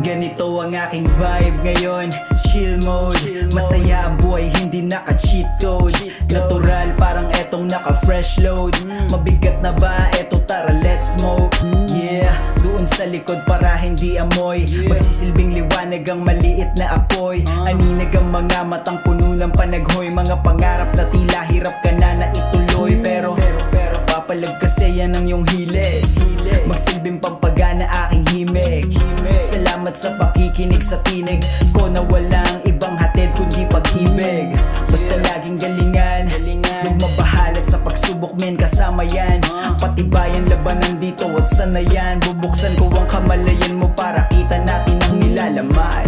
Ganito ang aking vibe ngayon, chill mode. Masaya ang buhay, hindi naka-cheat code. Natural, parang etong naka-fresh load. Mabigat na ba? Eto tara, let's smoke. Yeah, doon sa likod para hindi amoy. Magsisilbing liwanag ang maliit na apoy. Aninag ang mga matang puno ng panaghoy. Mga pangarap na tila hirap ka na ituloy. Pero papalag kasi yan ang iyong hilig. Magsilbing pampagana aking himig. Salamat sa pakikinig sa tinig ko na walang ibang hatid kundi pag-ibig. Basta laging galingan, huwag mabahala sa pagsubok men, kasama yan. Patibayan labanan dito at sanayan. Bubuksan ko ang kamalayan mo para kita natin ang nilalaman.